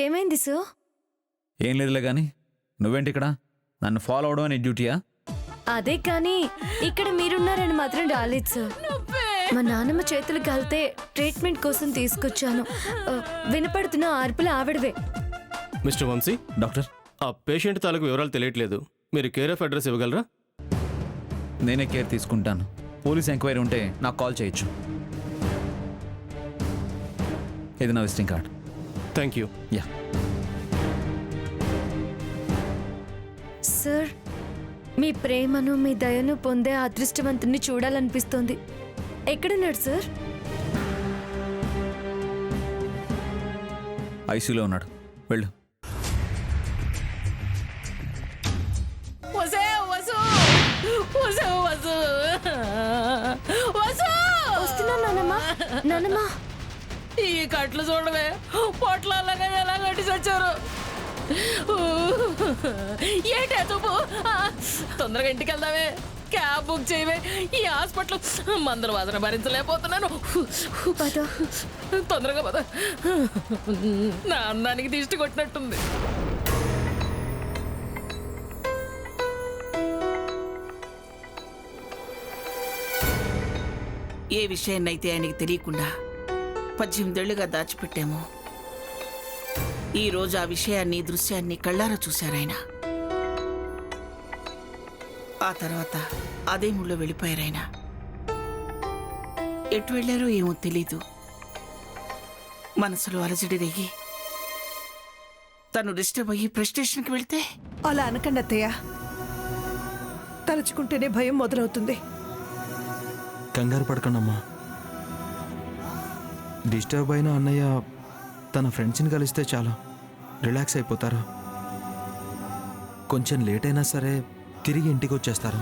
ఏమైంది సార్? ఏం లేదులే కానీ నువ్వేంటి ఇక్కడ? నన్ను ఫాలో అవడం నీ డ్యూటీయా? అదే కానీ ఇక్కడ మీరున్నారని మాత్రం రాలేదు సార్. మా నాన్నమ్మ చేతులు కాలితే ట్రీట్మెంట్ కోసం తీసుకొచ్చాను. వినపడుతున్న ఆర్పులు ఆవిడవే. మిస్టర్ వంశీ, డాక్టర్, ఆ పేషెంట్ తాలూకు వివరాలు తెలియట్లేదు. మీరు కేర్ ఆఫ్ అడ్రస్ ఇవ్వగలరా? నేనే కేర్ తీసుకుంటాను. పోలీస్ ఎంక్వైరీ ఉంటే నాకు కాల్ చేయొచ్చు. ఇది నా visiting card. Thank you. Yeah. Sir, మీ ప్రేమను మీ దయను పొందే అదృష్టవంతుని చూడాలనిపిస్తోంది. ఎక్కడున్నాడు సార్? ఐసీయూలో ఉన్నాడు. వెళ్ళు. వస్తున్నా నానమ్మా. నానమ్మా, ఈ కట్లు చూడవే, పొట్లాగా ఎలా కట్టి చచ్చారు. ఏంటే చూపు, తొందరగా ఇంటికి వెళ్దామే. క్యాబ్ బుక్ చేయవే. ఈ హాస్పిటల్ మందుల వాసన భరించలేకపోతున్నాను. తొందరగా పద. నా అన్నానికి దిష్టి కొట్టినట్టుంది. ఏ విషయాన్నైతే ఆయనకి తెలియకుండా 18 ఏళ్లుగా దాచిపెట్టామో, ఈరోజు ఆ విషయాన్ని, దృశ్యాన్ని కళ్ళారా చూశారాయన. ఆ తర్వాత అదే ముళ్ళో వెళ్ళిపోయారాయన. ఎటు వెళ్ళారో ఏమో తెలీదు. మనసులో అలజడి రేగి తను డిస్టర్బ్ అయ్యి ప్రెస్ స్టేషన్కి వెళ్తే. అలా అనకండి అత్తయ్య, తలుచుకుంటేనే భయం మొదలవుతుంది. కంగారు పడకండమ్మా. డిస్టర్బ్ అయిన అన్నయ్య తన ఫ్రెండ్స్ని కలిస్తే చాలు రిలాక్స్ అయిపోతారు. కొంచెం లేట్ అయినా సరే తిరిగి ఇంటికి వచ్చేస్తారు.